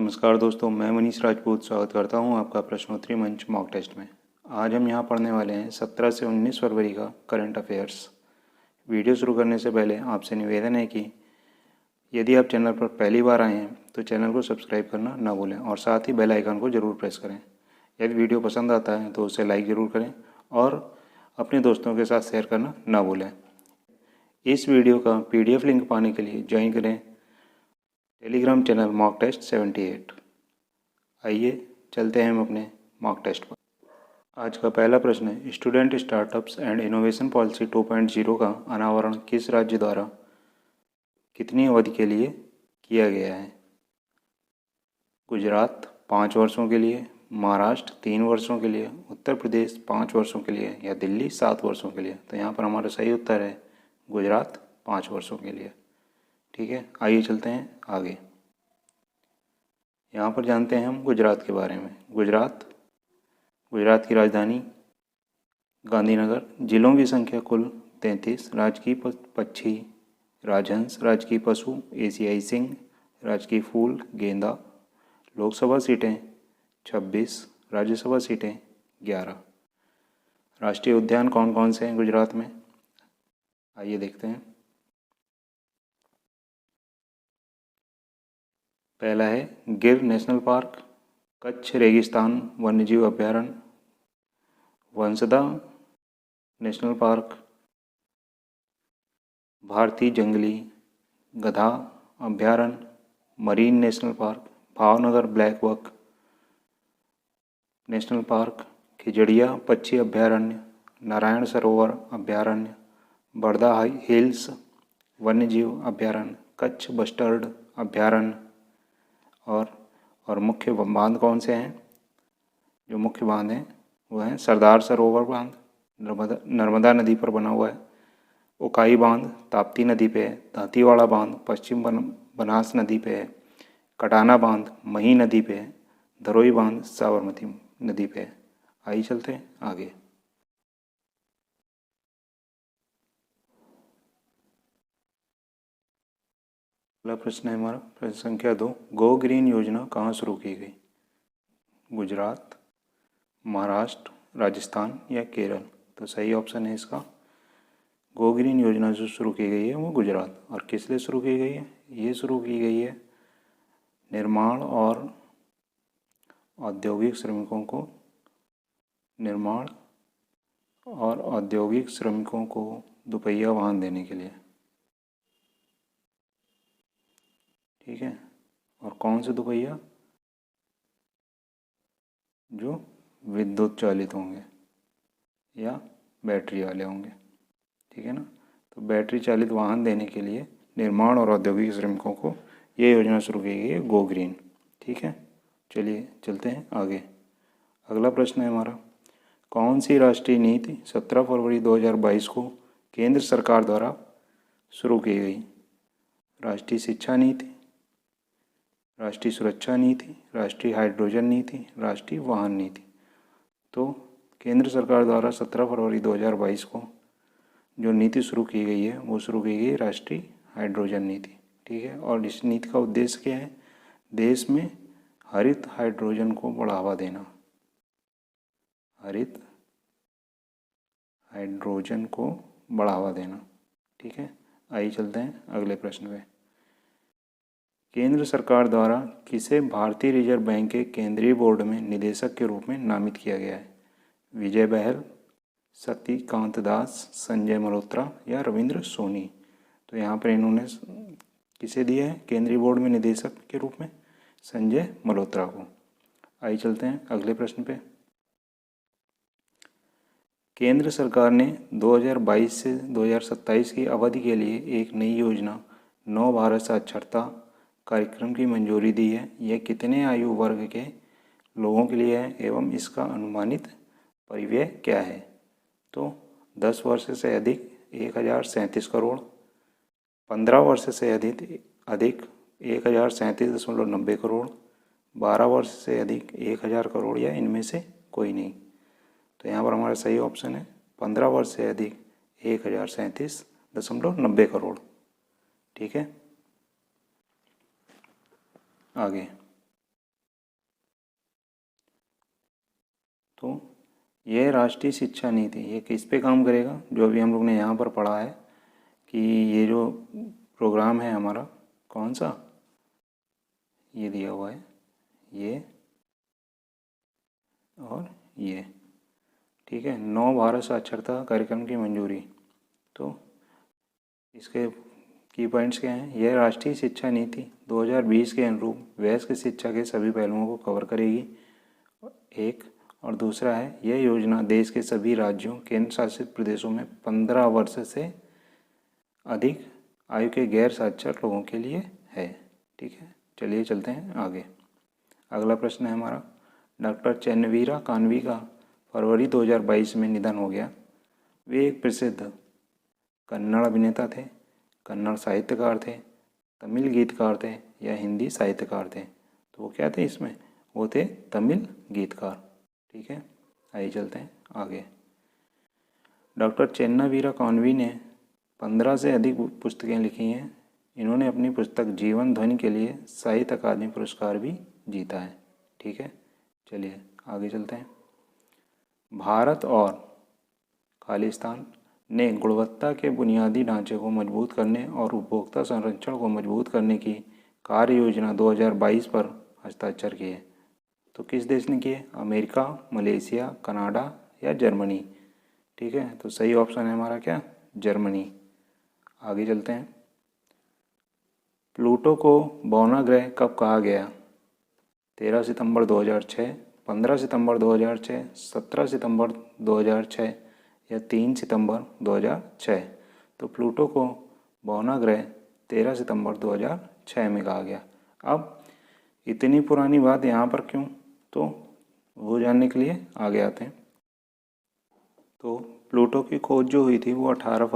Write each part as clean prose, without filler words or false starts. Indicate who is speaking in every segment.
Speaker 1: नमस्कार दोस्तों, मैं मनीष राजपूत स्वागत करता हूं आपका प्रश्नोत्तरी मंच मॉक टेस्ट में। आज हम यहां पढ़ने वाले हैं 17 से 19 फरवरी का करंट अफेयर्स। वीडियो शुरू करने से पहले आपसे निवेदन है कि यदि आप चैनल पर पहली बार आए हैं तो चैनल को सब्सक्राइब करना ना भूलें और साथ ही बेल आइकन को ज़रूर प्रेस करें। यदि वीडियो पसंद आता है तो उसे लाइक ज़रूर करें और अपने दोस्तों के साथ शेयर करना ना भूलें। इस वीडियो का PDF लिंक पाने के लिए ज्वाइन करें टेलीग्राम चैनल मॉक टेस्ट 78। आइए चलते हैं हम अपने मॉक टेस्ट पर। आज का पहला प्रश्न है, student startups and innovation policy 2.0 का अनावरण किस राज्य द्वारा कितनी अवधि के लिए किया गया है? गुजरात 5 वर्षों के लिए, महाराष्ट्र 3 वर्षों के लिए, उत्तर प्रदेश 5 वर्षों के लिए या दिल्ली 7 वर्षों के लिए। तो यहाँ पर हमारा सही उत्तर है गुजरात 5 वर्षों के लिए। ठीक है, आइए चलते हैं आगे। यहाँ पर जानते हैं हम गुजरात के बारे में। गुजरात की राजधानी गांधीनगर, जिलों की संख्या कुल 33, राजकीय पक्षी राजहंस, राजकीय पशु एशियाई सिंह, राजकीय फूल गेंदा, लोकसभा सीटें 26, राज्यसभा सीटें 11। राष्ट्रीय उद्यान कौन कौन से हैं गुजरात में? आइए देखते हैं। पहला है गिर नेशनल पार्क, कच्छ रेगिस्तान वन्यजीव अभयारण्य, वंसदा नेशनल पार्क, भारतीय जंगली गधा अभयारण्य, marine national park, Bhavnagar blackbuck national park, Khijadiya पक्षी अभयारण्य, नारायण सरोवर अभयारण्य, बर्दा हिल्स वन्यजीव अभयारण्य, कच्छ बस्टर्ड अभयारण्य। और मुख्य बांध कौन से हैं? जो मुख्य बांध हैं वो हैं सरदार सरोवर बांध, नर्मदा नदी पर बना हुआ है, उकाई बांध ताप्ती नदी पे है, दांतीवाड़ा बांध पश्चिम बनास नदी पे है, कटाना बांध मही नदी पे है, धरोई बांध साबरमती नदी पे है। आइए चलते हैं आगे। अगला प्रश्न है हमारा प्रश्न संख्या 2, गो ग्रीन योजना कहाँ शुरू की गई? गुजरात, महाराष्ट्र, राजस्थान या केरल? तो सही ऑप्शन है इसका गो ग्रीन योजना जो शुरू की गई है वो गुजरात। और किस लिए शुरू की गई है? ये शुरू की गई है निर्माण और औद्योगिक श्रमिकों को दोपहिया वाहन देने के लिए। ठीक है, और कौन से दोपहिया? जो विद्युत चालित होंगे या बैटरी वाले होंगे। ठीक है ना, तो बैटरी चालित वाहन देने के लिए निर्माण और औद्योगिक श्रमिकों को ये योजना शुरू की गई है गो ग्रीन। ठीक है, चलिए चलते हैं आगे। अगला प्रश्न है हमारा, कौन सी राष्ट्रीय नीति 17 फरवरी 2022 को केंद्र सरकार द्वारा शुरू की गई? राष्ट्रीय शिक्षा नीति, राष्ट्रीय सुरक्षा नीति, राष्ट्रीय हाइड्रोजन नीति, राष्ट्रीय वाहन नीति। तो केंद्र सरकार द्वारा 17 फरवरी 2022 को जो नीति शुरू की गई है वो शुरू की गई राष्ट्रीय हाइड्रोजन नीति। ठीक है, और इस नीति का उद्देश्य क्या है? देश में हरित हाइड्रोजन को बढ़ावा देना। हरित हाइड्रोजन को बढ़ावा देना। ठीक है, आइए चलते हैं अगले प्रश्न पे। केंद्र सरकार द्वारा किसे भारतीय रिजर्व बैंक के केंद्रीय बोर्ड में निदेशक के रूप में नामित किया गया है? विजय बहल, शक्तिकांत दास, संजय मल्होत्रा या रविंद्र सोनी? तो यहाँ पर इन्होंने किसे दिया है केंद्रीय बोर्ड में निदेशक के रूप में? संजय मल्होत्रा को। आइए चलते हैं अगले प्रश्न पे। केंद्र सरकार ने 2022 से 2027 की अवधि के लिए एक नई योजना नव भारत साक्षरता कार्यक्रम की मंजूरी दी है। यह कितने आयु वर्ग के लोगों के लिए है एवं इसका अनुमानित परिव्यय क्या है? तो 10 वर्ष से अधिक 1037 करोड़, 15 वर्ष से अधिक 1037.90 करोड़, 12 वर्ष से अधिक 1000 करोड़ या इनमें से कोई नहीं। तो यहाँ पर हमारा सही ऑप्शन है 15 वर्ष से अधिक 1037.90 करोड़। ठीक है, आगे तो यह राष्ट्रीय शिक्षा नीति ये किस पे काम करेगा, जो अभी हम लोग ने यहाँ पर पढ़ा है कि ये जो प्रोग्राम है हमारा कौन सा, ये दिया हुआ है ये और ये, ठीक है। 9 भारत साक्षरता कार्यक्रम की मंजूरी। तो इसके की पॉइंट्स क्या हैं, यह राष्ट्रीय शिक्षा नीति 2020 के अनुरूप वयस्क शिक्षा के सभी पहलुओं को कवर करेगी, एक। और दूसरा है, यह योजना देश के सभी राज्यों केंद्र शासित प्रदेशों में 15 वर्ष से अधिक आयु के गैर साक्षर लोगों के लिए है, ठीक है। चलिए चलते हैं आगे। अगला प्रश्न है हमारा, डॉक्टर चन्नवीरा कानवी का फरवरी 2022 में निधन हो गया। वे एक प्रसिद्ध कन्नड़ अभिनेता थे, कन्नड़ साहित्यकार थे, तमिल गीतकार थे या हिंदी साहित्यकार थे। तो वो क्या थे इसमें, वो थे तमिल गीतकार, ठीक है। आइए चलते हैं आगे। डॉक्टर चेन्नावीरा कानवी ने 15 से अधिक पुस्तकें लिखी हैं। इन्होंने अपनी पुस्तक जीवन ध्वनि के लिए साहित्य अकादमी पुरस्कार भी जीता है, ठीक है। चलिए आगे चलते हैं। भारत और खालिस्तान ने गुणवत्ता के बुनियादी ढांचे को मजबूत करने और उपभोक्ता संरक्षण को मजबूत करने की कार्य योजना 2022 पर हस्ताक्षर किए। तो किस देश ने किए, अमेरिका, मलेशिया, कनाडा या जर्मनी, ठीक है। तो सही ऑप्शन है हमारा क्या, जर्मनी। आगे चलते हैं। प्लूटो को बौना ग्रह कब कहा गया, 13 सितंबर 2006, 15 सितंबर 2006, 17 सितंबर 2006 या 3 सितंबर 2006। तो प्लूटो को बौना ग्रह 13 सितंबर 2006 में कहा गया। अब इतनी पुरानी बात यहाँ पर क्यों, तो वो जानने के लिए आगे आते हैं। तो प्लूटो की खोज जो हुई थी वो 18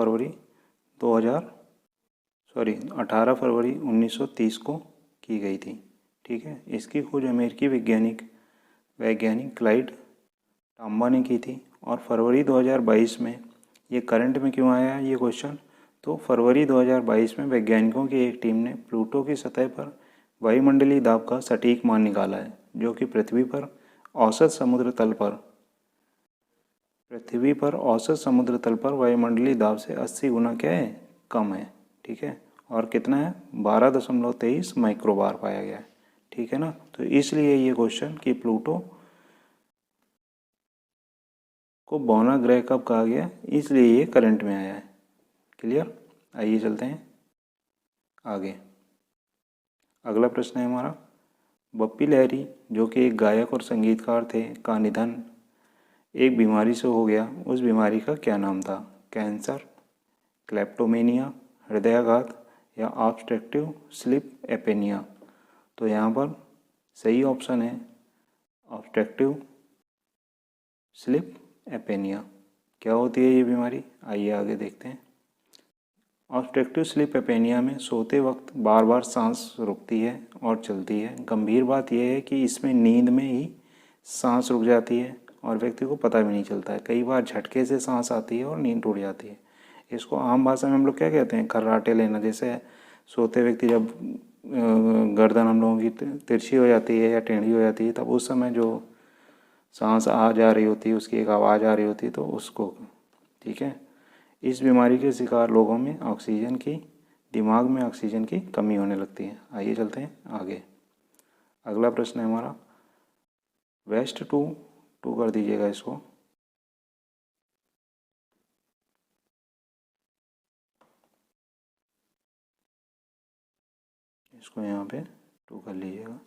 Speaker 1: फरवरी 1930 को की गई थी, ठीक है। इसकी खोज अमेरिकी वैज्ञानिक क्लाइड टॉम्बा ने की थी। और फरवरी 2022 में ये करंट में क्यों आया ये क्वेश्चन, तो फरवरी 2022 में वैज्ञानिकों की एक टीम ने प्लूटो की सतह पर वायुमंडलीय दाब का सटीक मान निकाला है, जो कि पृथ्वी पर औसत समुद्र तल पर वायुमंडलीय दाब से 80 गुना क्या है, कम है, ठीक है। और कितना है, 12.23 माइक्रोबार पाया गया है, ठीक है ना। तो इसलिए ये क्वेश्चन कि प्लूटो को बौना ग्रह कब कहा गया, इसलिए ये करंट में आया है, क्लियर। आइए चलते हैं आगे। अगला प्रश्न है हमारा, बप्पी लहरी जो कि एक गायक और संगीतकार थे का निधन एक बीमारी से हो गया। उस बीमारी का क्या नाम था, कैंसर, क्लेप्टोमेनिया, हृदयाघात या ऑब्स्ट्रक्टिव स्लीप एपेनिया। तो यहाँ पर सही ऑप्शन है ऑब्स्ट्रक्टिव स्लीप एपेनिया। क्या होती है ये बीमारी, आइए आगे देखते हैं। ऑब्स्ट्रक्टिव स्लीप एपेनिया में सोते वक्त बार बार सांस रुकती है और चलती है। गंभीर बात यह है कि इसमें नींद में ही सांस रुक जाती है और व्यक्ति को पता भी नहीं चलता है। कई बार झटके से सांस आती है और नींद टूट जाती है। इसको आम भाषा में हम लोग क्या कहते हैं, खर्राटे लेना। जैसे सोते व्यक्ति जब गर्दन हम लोगों की तिरछी हो जाती है या टेढ़ी हो जाती है, तब उस समय जो सांस आ जा रही होती है, उसकी एक आवाज़ आ रही होती है, तो उसको, ठीक है। इस बीमारी के शिकार लोगों में दिमाग में ऑक्सीजन की कमी होने लगती है। आइए चलते हैं आगे। अगला प्रश्न है हमारा, वेस्ट टू कर दीजिएगा इसको। इसको यहाँ पे 2 कर लीजिएगा।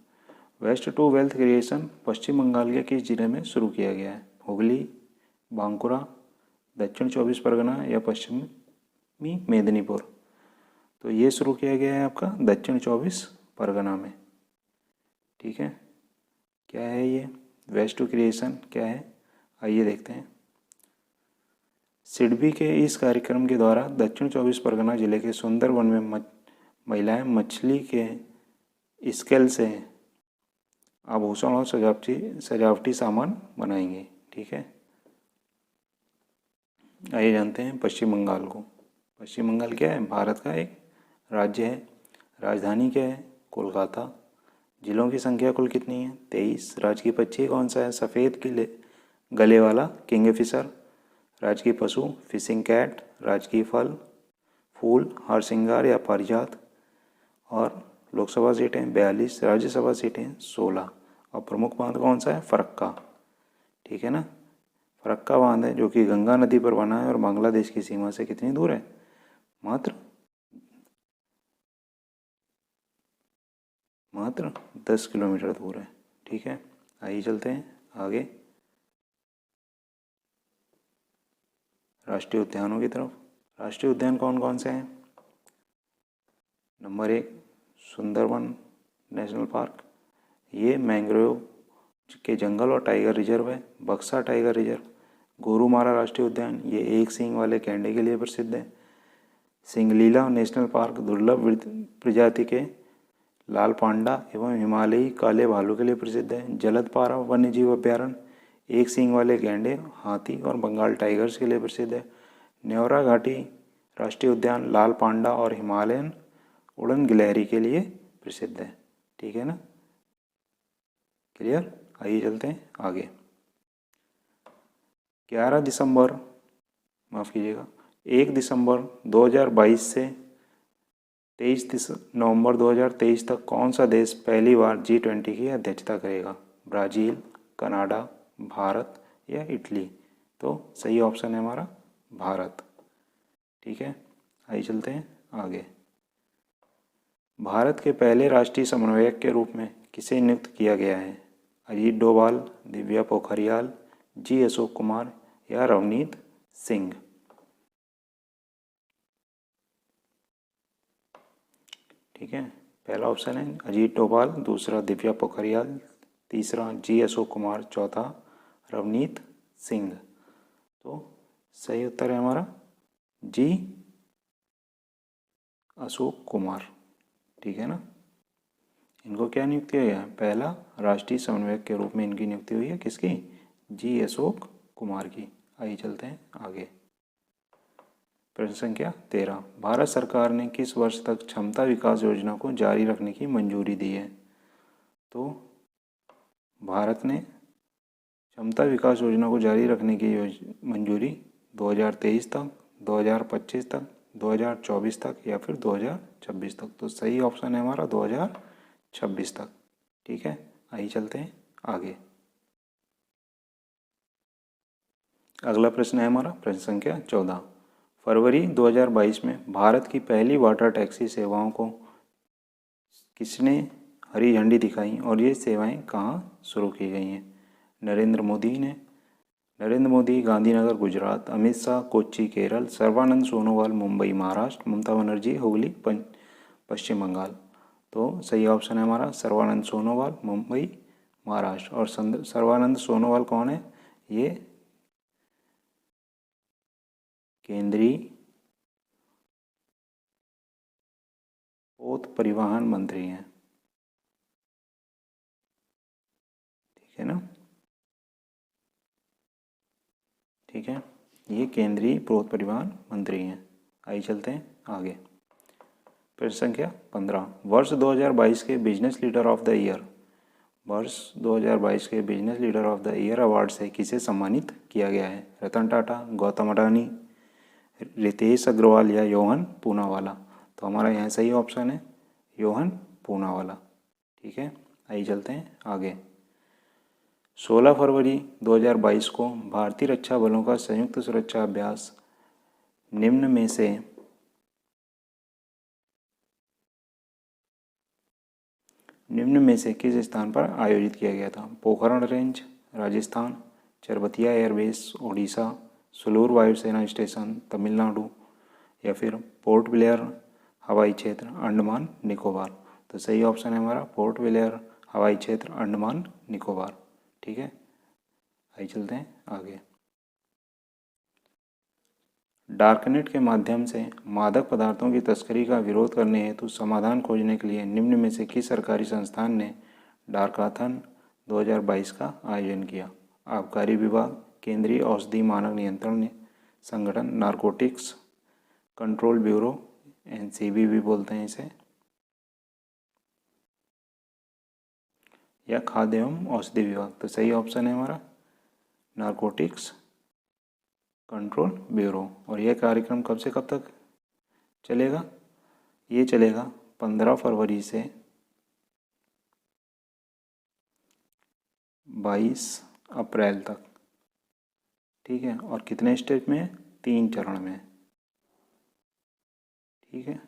Speaker 1: वेस्ट टू वेल्थ क्रिएशन पश्चिम बंगाल के किस जिले में शुरू किया गया है, हुगली, बांकुरा, दक्षिण 24 परगना या पश्चिमी मेदिनीपुर। तो ये शुरू किया गया है आपका दक्षिण 24 परगना में, ठीक है। क्या है ये वेस्ट टू क्रिएशन क्या है, आइए देखते हैं। सिडबी के इस कार्यक्रम के द्वारा दक्षिण 24 परगना जिले के सुंदरवन में महिलाएं मछली के स्केल से आभूषण और सजावटी सामान बनाएंगे, ठीक है। आइए जानते हैं पश्चिम बंगाल को। पश्चिम बंगाल क्या है, भारत का एक राज्य है। राजधानी क्या है, कोलकाता। जिलों की संख्या कुल कितनी है, 23। राज्य की पक्षी कौन सा है, सफ़ेद गले वाला किंगफिशर, राजकीय पशु फिशिंग कैट, राजकीय फल फूल हरसिंगार या पारिजात, और लोकसभा सीटें 42, राज्यसभा सीटें 16, और प्रमुख बांध कौन सा है? फरक्का। ठीक है ना, फरक्का बांध है जो कि गंगा नदी पर बना है और बांग्लादेश की सीमा से कितनी दूर है? मात्र 10 किलोमीटर दूर है। ठीक है, आइए चलते हैं आगे राष्ट्रीय उद्यानों की तरफ। राष्ट्रीय उद्यान कौन कौन से हैं? नंबर 1 सुंदरबन नेशनल पार्क, ये मैंग्रोव के जंगल और टाइगर रिजर्व है। बक्सा टाइगर रिजर्व, गोरुमारा राष्ट्रीय उद्यान, ये एक सींग वाले गैंडे के लिए प्रसिद्ध है। सिंगलीला नेशनल पार्क, दुर्लभ प्रजाति के लाल पांडा एवं हिमालयी काले भालू के लिए प्रसिद्ध है। जलद पारा वन्यजीव अभ्यारण्य, एक सींग वाले गैंडे, हाथी और बंगाल टाइगर्स के लिए प्रसिद्ध है। न्योरा घाटी राष्ट्रीय उद्यान लाल पांडा और हिमालयन उड़न गिलहरी के लिए प्रसिद्ध है। ठीक है ना, क्लियर? आइए चलते हैं आगे। 11 दिसंबर माफ़ कीजिएगा 1 दिसंबर 2022 से 23 नवंबर 2023 तक कौन सा देश पहली बार G20 की अध्यक्षता करेगा? ब्राज़ील, कनाडा, भारत या इटली? तो सही ऑप्शन है हमारा भारत। ठीक है, आइए चलते हैं आगे। भारत के पहले राष्ट्रीय समन्वयक के रूप में किसे नियुक्त किया गया है? अजीत डोभाल, दिव्या पोखरियाल, जी अशोक कुमार या रवनीत सिंह? ठीक है, पहला ऑप्शन है अजीत डोभाल, दूसरा दिव्या पोखरियाल, तीसरा जी अशोक कुमार, चौथा रवनीत सिंह। तो सही उत्तर है हमारा जी अशोक कुमार। ठीक है ना, इनको क्या नियुक्ति किया गया है? पहला राष्ट्रीय समन्वयक के रूप में इनकी नियुक्ति हुई है, किसकी? जी अशोक कुमार की। आइए चलते हैं आगे। प्रश्न संख्या 13, भारत सरकार ने किस वर्ष तक क्षमता विकास योजना को जारी रखने की मंजूरी दी है? तो भारत ने क्षमता विकास योजना को जारी रखने की मंजूरी 2023 तक, 2025 तक, 2024 तक या फिर 2026 तक। तो सही ऑप्शन है हमारा 2026 तक। ठीक है, आइए चलते हैं आगे। अगला प्रश्न है हमारा प्रश्न संख्या 14, फरवरी 2022 में भारत की पहली वाटर टैक्सी सेवाओं को किसने हरी झंडी दिखाई और ये सेवाएं कहाँ शुरू की गई हैं? नरेंद्र मोदी ने, नरेंद्र मोदी गांधीनगर गुजरात, अमित शाह कोच्चि केरल, सर्बानंद सोनोवाल मुंबई महाराष्ट्र, ममता बनर्जी हुगली पश्चिम बंगाल। तो सही ऑप्शन है हमारा सर्बानंद सोनोवाल मुंबई महाराष्ट्र। और सर्बानंद सोनोवाल कौन है? ये केंद्रीय पोत परिवहन मंत्री हैं। ठीक है ना, ठीक है, ये केंद्रीय पोत परिवहन मंत्री हैं। आइए चलते हैं आगे। प्रश्न संख्या 15, वर्ष 2022 के business leader of the year, वर्ष 2022 के business leader of the year award से किसे सम्मानित किया गया है? रतन टाटा, गौतम अडानी, रितेश अग्रवाल या योहन पूनावाला? तो हमारा यहाँ सही ऑप्शन है योहन पूनावाला। ठीक है, आइए चलते हैं आगे। 16 फरवरी 2022 को भारतीय रक्षा बलों का संयुक्त सुरक्षा अभ्यास निम्न में से किस स्थान पर आयोजित किया गया था? पोखरण रेंज राजस्थान, चरबतिया एयरबेस ओडिशा, सुलूर वायुसेना स्टेशन तमिलनाडु या फिर पोर्ट ब्लेयर हवाई क्षेत्र अंडमान निकोबार? तो सही ऑप्शन है हमारा पोर्ट ब्लेयर हवाई क्षेत्र अंडमान निकोबार। ठीक है, आइए चलते हैं आगे। डार्कनेट के माध्यम से मादक पदार्थों की तस्करी का विरोध करने हेतु समाधान खोजने के लिए निम्न में से किस सरकारी संस्थान ने डार्काथन 2022 का आयोजन किया? आबकारी विभाग, केंद्रीय औषधि मानक नियंत्रण संगठन, नारकोटिक्स कंट्रोल ब्यूरो, NCB भी बोलते हैं इसे, या खाद्य एवं औषधि विभाग? तो सही ऑप्शन है हमारा नारकोटिक्स कंट्रोल ब्यूरो। और यह कार्यक्रम कब से कब तक चलेगा? ये चलेगा 15 फरवरी से 22 अप्रैल तक, ठीक है। और कितने स्टेज में? 3 चरण में, ठीक है।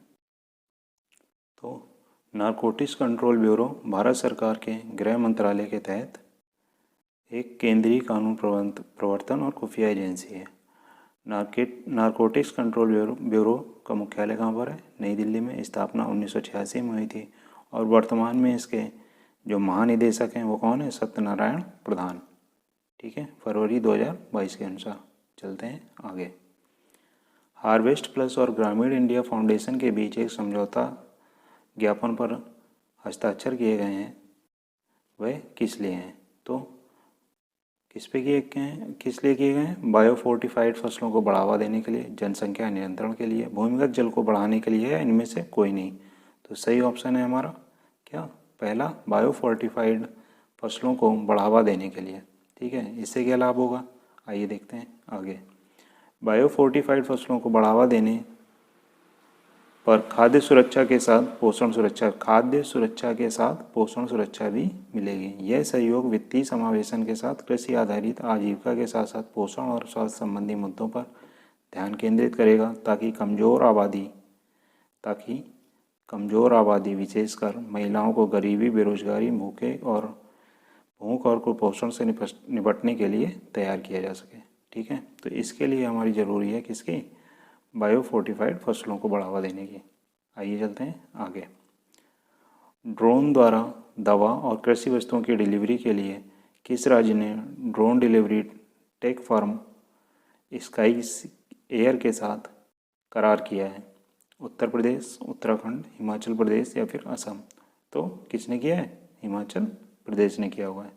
Speaker 1: तो नारकोटिक्स कंट्रोल ब्यूरो भारत सरकार के गृह मंत्रालय के तहत एक केंद्रीय कानून प्रवर्तन और खुफिया एजेंसी है। नारकोटिक्स कंट्रोल ब्यूरो का मुख्यालय कहाँ पर है? नई दिल्ली में। स्थापना 1986 में हुई थी और वर्तमान में इसके जो महानिदेशक हैं वो कौन है? सत्यनारायण प्रधान, ठीक है। फरवरी 2022 के अनुसार। चलते हैं आगे। हार्वेस्ट प्लस और ग्रामीण इंडिया फाउंडेशन के बीच एक समझौता ज्ञापन पर हस्ताक्षर किए गए हैं, वह किस लिए हैं? तो किस लिए किए गए हैं? बायोफोर्टिफाइड फसलों को बढ़ावा देने के लिए, जनसंख्या नियंत्रण के लिए, भूमिगत जल को बढ़ाने के लिए, या इनमें से कोई नहीं? तो सही ऑप्शन है हमारा क्या? पहला, बायोफोर्टिफाइड फसलों को बढ़ावा देने के लिए, ठीक है। इससे क्या लाभ होगा? आइए देखते हैं आगे। बायोफोर्टिफाइड फसलों को बढ़ावा देने पर खाद्य सुरक्षा के साथ पोषण सुरक्षा भी मिलेगी। यह सहयोग वित्तीय समावेशन के साथ कृषि आधारित आजीविका के साथ साथ पोषण और स्वास्थ्य संबंधी मुद्दों पर ध्यान केंद्रित करेगा, ताकि कमजोर आबादी विशेषकर महिलाओं को गरीबी, बेरोजगारी, भूख और कुपोषण से निपटने के लिए तैयार किया जा सके, ठीक है। तो इसके लिए हमारी ज़रूरी है किसकी? बायोफोर्टिफाइड फसलों को बढ़ावा देने की। आइए चलते हैं आगे। ड्रोन द्वारा दवा और कृषि वस्तुओं की डिलीवरी के लिए किस राज्य ने drone delivery take firm sky air के साथ करार किया है? उत्तर प्रदेश, उत्तराखंड, हिमाचल प्रदेश या फिर असम? तो किसने किया है? हिमाचल प्रदेश ने किया हुआ है,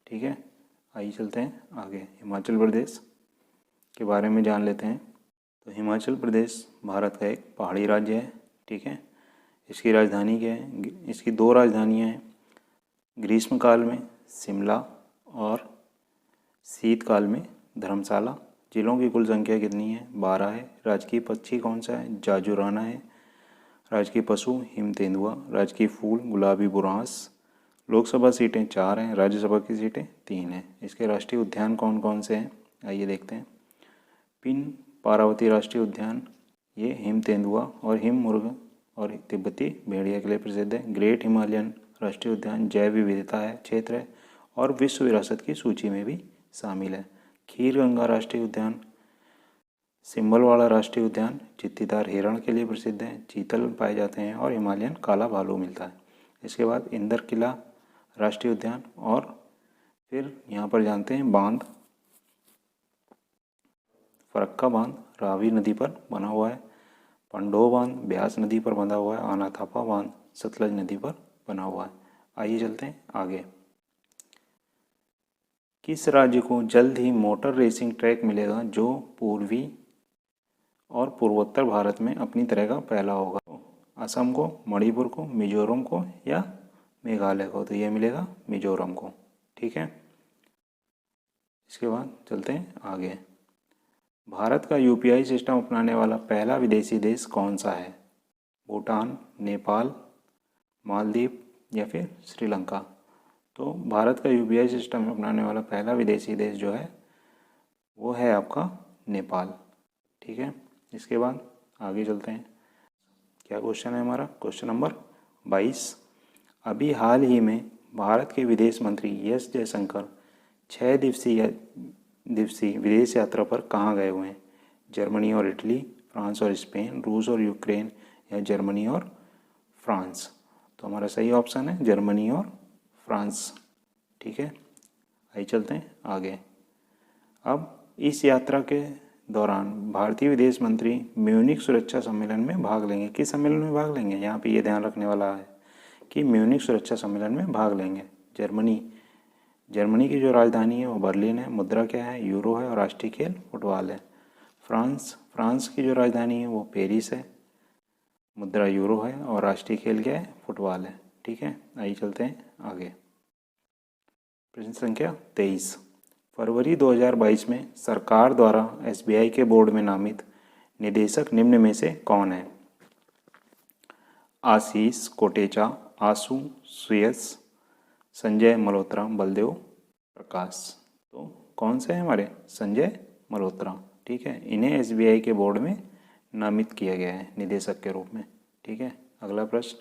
Speaker 1: ठीक है। आइए चलते हैं आगे। हिमाचल प्रदेश के बारे में जान लेते हैं। तो हिमाचल प्रदेश भारत का एक पहाड़ी राज्य है, ठीक है। इसकी राजधानी क्या है? इसकी 2 राजधानियाँ हैं। ग्रीष्मकाल में शिमला और शीतकाल में धर्मशाला। जिलों की कुल संख्या कितनी है? 12 है। राजकीय पक्षी कौन सा है? जाजुराना है। राजकीय पशु हिम तेंदुआ। राजकीय फूल गुलाबी बुरांस। लोकसभा सीटें 4 हैं, राज्यसभा की सीटें 3 हैं। इसके राष्ट्रीय उद्यान कौन कौन से हैं? आइए देखते हैं। पिन पारावती राष्ट्रीय उद्यान, ये हिम तेंदुआ और हिम मुर्ग और तिब्बती भेड़िया के लिए प्रसिद्ध है। ग्रेट हिमालयन राष्ट्रीय उद्यान जैव विविधता है क्षेत्र है और विश्व विरासत की सूची में भी शामिल है। खीर गंगा राष्ट्रीय उद्यान, सिंबलवाड़ा राष्ट्रीय उद्यान चित्तीदार हिरण के लिए प्रसिद्ध है, चीतल पाए जाते हैं और हिमालयन काला भालू मिलता है। इसके बाद इंदर किला राष्ट्रीय उद्यान, और फिर यहाँ पर जानते हैं बांध, फरक्का बांध रावी नदी पर बना हुआ है, पंडो बांध ब्यास नदी पर बंधा हुआ है, अनाथापा बांध सतलज नदी पर बना हुआ है। आइए चलते हैं आगे। किस राज्य को जल्द ही मोटर रेसिंग ट्रैक मिलेगा जो पूर्वी और पूर्वोत्तर भारत में अपनी तरह का पहला होगा? असम को, मणिपुर को, मिजोरम को या मेघालय को? तो ये मिलेगा मिजोरम को, ठीक है। इसके बाद चलते हैं आगे। भारत का यूपीआई सिस्टम अपनाने वाला पहला विदेशी देश कौन सा है? भूटान, नेपाल, मालदीव या फिर श्रीलंका? तो भारत का यूपीआई सिस्टम अपनाने वाला पहला विदेशी देश जो है वो है आपका नेपाल, ठीक है। इसके बाद आगे चलते हैं। क्या क्वेश्चन है हमारा? Question number 22। अभी हाल ही में भारत के विदेश मंत्री एस जयशंकर 6 दिवसीय विदेश यात्रा पर कहाँ गए हुए हैं? जर्मनी और इटली, फ्रांस और स्पेन, रूस और यूक्रेन या जर्मनी और फ्रांस? तो हमारा सही ऑप्शन है जर्मनी और फ्रांस, ठीक है। आइए चलते हैं आगे। अब इस यात्रा के दौरान भारतीय विदेश मंत्री म्यूनिख सुरक्षा सम्मेलन में भाग लेंगे। किस सम्मेलन में भाग लेंगे? यहाँ पे ये ध्यान रखने वाला है कि म्यूनिख सुरक्षा सम्मेलन में भाग लेंगे। जर्मनी की जो राजधानी है वो बर्लिन है, मुद्रा क्या है? यूरो है और राष्ट्रीय खेल फुटबॉल है। फ्रांस की जो राजधानी है वो पेरिस है, मुद्रा यूरो है और राष्ट्रीय खेल क्या है? फुटबॉल है, ठीक है। आइए चलते हैं आगे। प्रश्न संख्या 23। फरवरी 2022 में सरकार द्वारा एसबीआई के बोर्ड में नामित निदेशक निम्न में से कौन है? आशीष कोटेचा, आशु सुयस, संजय मल्होत्रा, बलदेव प्रकाश। तो कौन से हैं हमारे? संजय मल्होत्रा। ठीक है, इन्हें एसबीआई के बोर्ड में नामित किया गया है निदेशक के रूप में। ठीक है, अगला प्रश्न,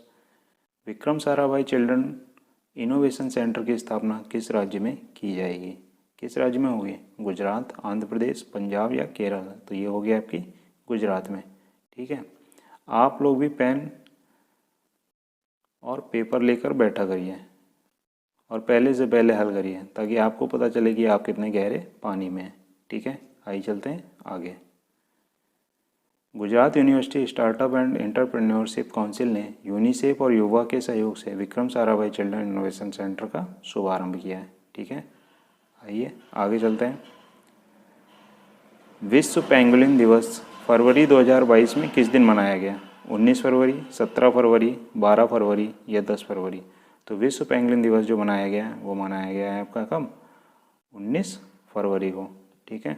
Speaker 1: Vikram Sarabhai children innovation centre की स्थापना किस राज्य में की जाएगी? किस राज्य में होगी? गुजरात, आंध्र प्रदेश, पंजाब या केरल? तो ये हो गया आपकी गुजरात में। ठीक है, आप लोग भी पेन और पेपर लेकर बैठा करिए और पहले से पहले हल करिए ताकि आपको पता चले कि आप कितने गहरे पानी में हैं। ठीक है, आइए चलते हैं आगे। Gujarat university startup and entrepreneurship council ने यूनिसेफ और युवा के सहयोग से Vikram Sarabhai children innovation centre का शुभारंभ किया है। ठीक है, आइए आगे चलते हैं। विश्व पेंगुलिन दिवस फरवरी 2022 में किस दिन मनाया गया? 19 फरवरी, 17 फरवरी, 12 फरवरी या 10 फरवरी? तो विश्व पेंगुलिन दिवस जो मनाया गया है वो मनाया गया है आपका कब? 19 फरवरी को। ठीक है,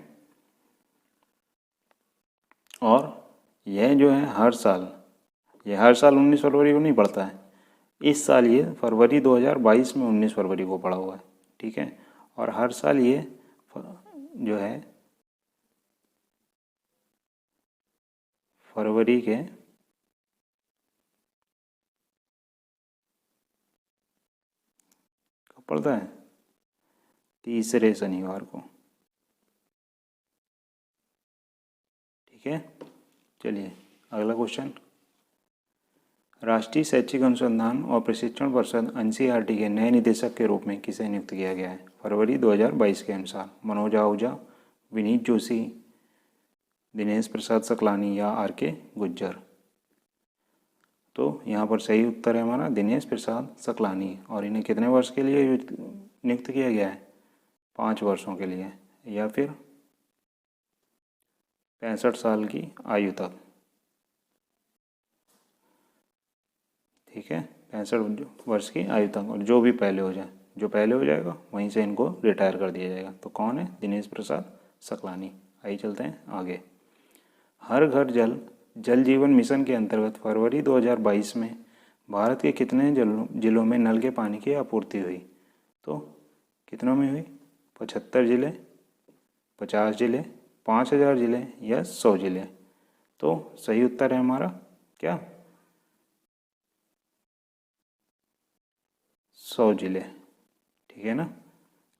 Speaker 1: और यह जो है हर साल 19 फरवरी को नहीं पड़ता है। इस साल ये फरवरी 2022 में 19 फरवरी को पड़ा हुआ है। ठीक है, और हर साल ये जो है फरवरी के कब पड़ता है? तीसरे शनिवार को। ठीक है, चलिए अगला क्वेश्चन, राष्ट्रीय शैक्षिक अनुसंधान और प्रशिक्षण परिषद एनसीईआरटी के नए निदेशक के रूप में किसे नियुक्त किया गया है? फरवरी 2022 के अनुसार मनोज आहूजा, विनीत जोशी, दिनेश प्रसाद सकलानी या आर के गुज्जर? तो यहाँ पर सही उत्तर है हमारा दिनेश प्रसाद सकलानी। और इन्हें कितने वर्ष के लिए नियुक्त किया गया है? 5 वर्षों के लिए या फिर 65 साल की आयु तक। ठीक है, 65 वर्ष की आयु तक, और जो भी पहले हो जाए, जो पहले हो जाएगा वहीं से इनको रिटायर कर दिया जाएगा। तो कौन है? दिनेश प्रसाद सकलानी। आइए चलते हैं आगे। हर घर जल जल जीवन मिशन के अंतर्गत फरवरी 2022 में भारत के कितने जिलों में नल के पानी की आपूर्ति हुई? तो कितनों में हुई? 75 जिले, 50 जिले, 5000 जिले या 100 जिले? तो सही उत्तर है हमारा क्या? 100 जिले। ठीक है ना,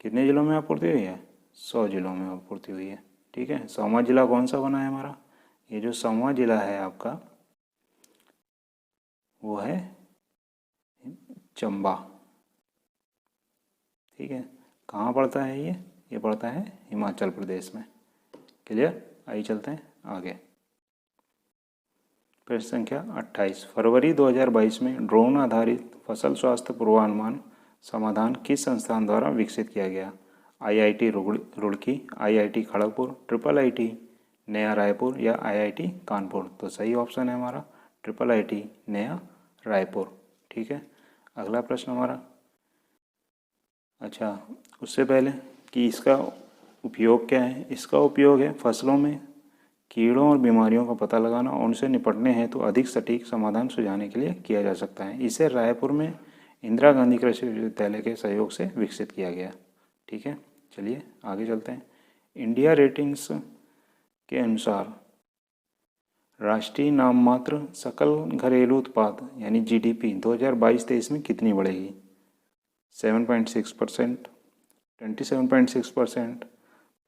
Speaker 1: कितने जिलों में आपूर्ति हुई है? 100 जिलों में आपूर्ति हुई है। ठीक है, 100वां जिला कौन सा बना है हमारा? ये जो 100वां जिला है आपका वो है चंबा। ठीक है, कहाँ पड़ता है ये पड़ता है हिमाचल प्रदेश में। क्लियर? आइए चलते हैं आगे। प्रश्न संख्या 28, फरवरी 2022 में ड्रोन आधारित फसल स्वास्थ्य पूर्वानुमान समाधान किस संस्थान द्वारा विकसित किया गया? IIT Roorkee, IIT Kharagpur, triple IT नया रायपुर या आईआईटी कानपुर? तो सही ऑप्शन है हमारा ट्रिपल आईटी नया रायपुर। ठीक है, अगला प्रश्न हमारा, अच्छा उससे पहले कि इसका उपयोग क्या है? इसका उपयोग है फसलों में कीड़ों और बीमारियों का पता लगाना और उनसे निपटने हैं तो अधिक सटीक समाधान सुझाने के लिए किया जा सकता है। इसे रायपुर में इंदिरा गांधी कृषि विश्वविद्यालय के सहयोग से विकसित किया गया। ठीक है, चलिए आगे चलते हैं। इंडिया रेटिंग्स के अनुसार राष्ट्रीय नाममात्र सकल घरेलू उत्पाद यानी जीडीपी 2022-23 में कितनी बढ़ेगी? 7.6%, 27.6%,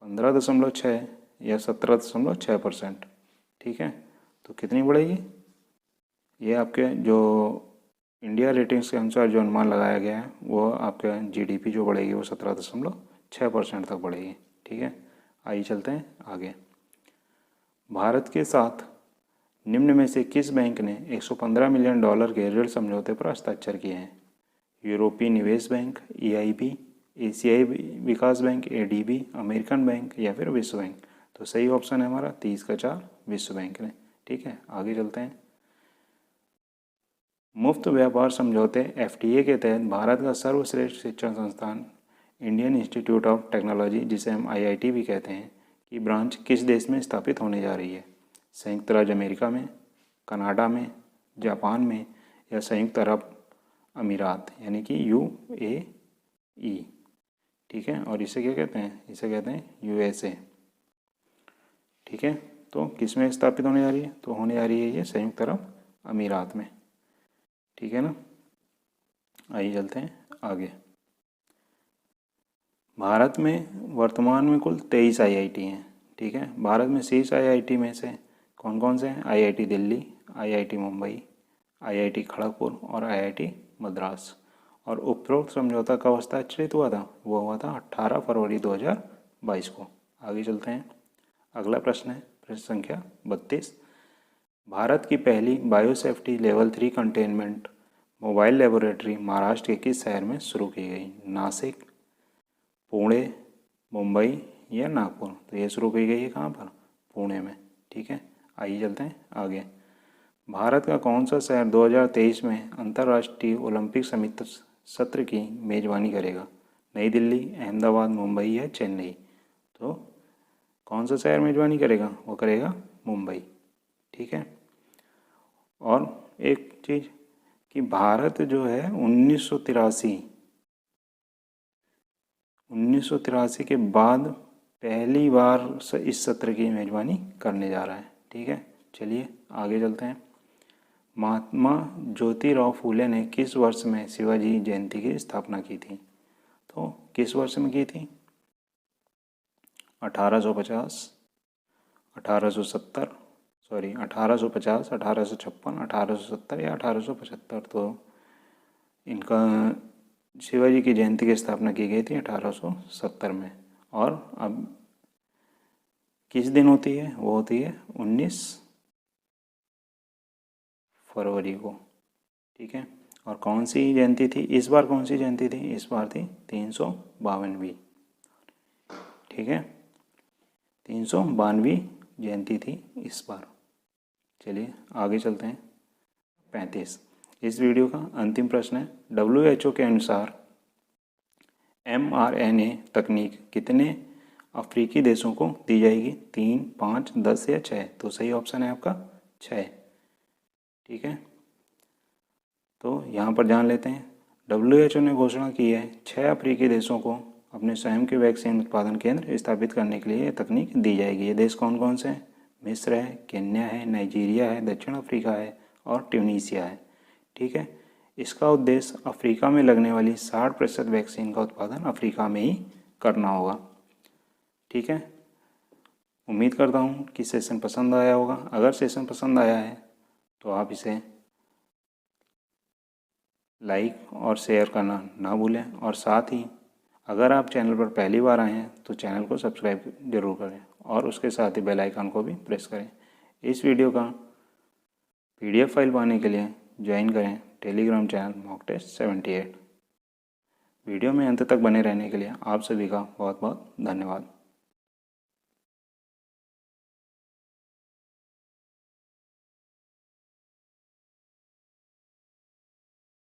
Speaker 1: 15.6 या 17.6%? ठीक है, तो कितनी बढ़ेगी? ये आपके जो इंडिया रेटिंग्स के अनुसार जो अनुमान लगाया गया है वो आपका जीडीपी जो बढ़ेगी वो 17.6% तक बढ़ेगी। ठीक है, आइए चलते हैं आगे। भारत के साथ निम्न में से किस बैंक ने $115 मिलियन के ऋण समझौते पर हस्ताक्षर किए हैं? यूरोपीय निवेश बैंक, EIB, एशियाई विकास बैंक, ADB, अमेरिकन बैंक या फिर विश्व बैंक? तो सही ऑप्शन है हमारा 30 का 4 विश्व बैंक ने। ठीक है, आगे चलते हैं। मुफ्त व्यापार समझौते FTA के तहत भारत का सर्वश्रेष्ठ शिक्षण संस्थान इंडियन इंस्टीट्यूट ऑफ टेक्नोलॉजी, जिसे हम IIT भी कहते हैं, की ब्रांच किस देश में स्थापित होने जा रही है? संयुक्त राज्य अमेरिका में, कनाडा में, जापान में या संयुक्त अरब अमीरात यानी कि UAE। ठीक है, और इसे क्या कहते हैं? इसे कहते हैं USA। ठीक है, तो किस में स्थापित होने जा रही है? तो होने जा रही है ये संयुक्त अरब अमीरात में। ठीक है ना, आइए चलते हैं आगे। भारत में वर्तमान में कुल 23 IIT हैं। ठीक है, भारत में शीर्ष IIT में से कौन कौन से हैं? IIT Delhi, IIT Mumbai, IIT Kharagpur और IIT मद्रास। और उपरोक्त समझौता कब हस्ताक्षरित हुआ था? वो हुआ था 18 फरवरी 2022 को। आगे चलते हैं, अगला प्रश्न है प्रश्न संख्या 32। भारत की पहली biosafety level 3 containment mobile laboratory Maharashtra के किस शहर में शुरू की गई? नासिक, पुणे, मुंबई या नागपुर? तो ये शुरू की गई है कहाँ पर? पुणे में। ठीक है, आइए चलते हैं आगे। भारत का कौन सा शहर 2023 में अंतर्राष्ट्रीय ओलंपिक समिति सत्र की मेजबानी करेगा? नई दिल्ली, अहमदाबाद, मुंबई या चेन्नई? तो कौन सा शहर मेजबानी करेगा? वो करेगा मुंबई। ठीक है, और एक चीज़ कि भारत जो है 1983 के बाद पहली बार इस सत्र की मेजबानी करने जा रहा है। ठीक है, चलिए आगे चलते हैं। महात्मा ज्योतिराव फूले ने किस वर्ष में शिवाजी जयंती की स्थापना की थी? तो किस वर्ष में की थी? 1850, 1870, 1850, 1856, 1870 या 1875? तो इनका शिवाजी की जयंती की स्थापना की गई थी 1870 में। और अब किस दिन होती है? वो होती है 19 फरवरी को। ठीक है, और कौन सी जयंती थी इस बार? कौन सी जयंती थी इस बार? थी 352वीं। ठीक है, 352वीं जयंती थी इस बार। चलिए आगे चलते हैं। 35 इस वीडियो का अंतिम प्रश्न है। WHO के अनुसार mRNA तकनीक कितने अफ्रीकी देशों को दी जाएगी? 3, 5, 10 या 6? तो सही ऑप्शन है आपका 6। ठीक है, तो यहाँ पर जान लेते हैं। WHO ने घोषणा की है 6 अफ्रीकी देशों को अपने स्वयं के वैक्सीन उत्पादन केंद्र स्थापित करने के लिए ये तकनीक दी जाएगी। ये देश कौन कौन से हैं? मिस्र है, केन्या है, नाइजीरिया है, दक्षिण अफ्रीका है और ट्यूनीशिया है। ठीक है, इसका उद्देश्य अफ्रीका में लगने वाली 60% वैक्सीन का उत्पादन अफ्रीका में ही करना होगा। ठीक है, उम्मीद करता हूँ कि सेशन पसंद आया होगा। अगर सेशन पसंद आया है तो आप इसे लाइक और शेयर करना ना भूलें, और साथ ही अगर आप चैनल पर पहली बार आए हैं तो चैनल को सब्सक्राइब जरूर करें और उसके साथ ही बेल आइकन को भी प्रेस करें। इस वीडियो का PDF फाइल पाने के लिए ज्वाइन करें Telegram channel mock test 78। Video में अंत तक बने रहने के लिए आप सभी का बहुत बहुत धन्यवाद।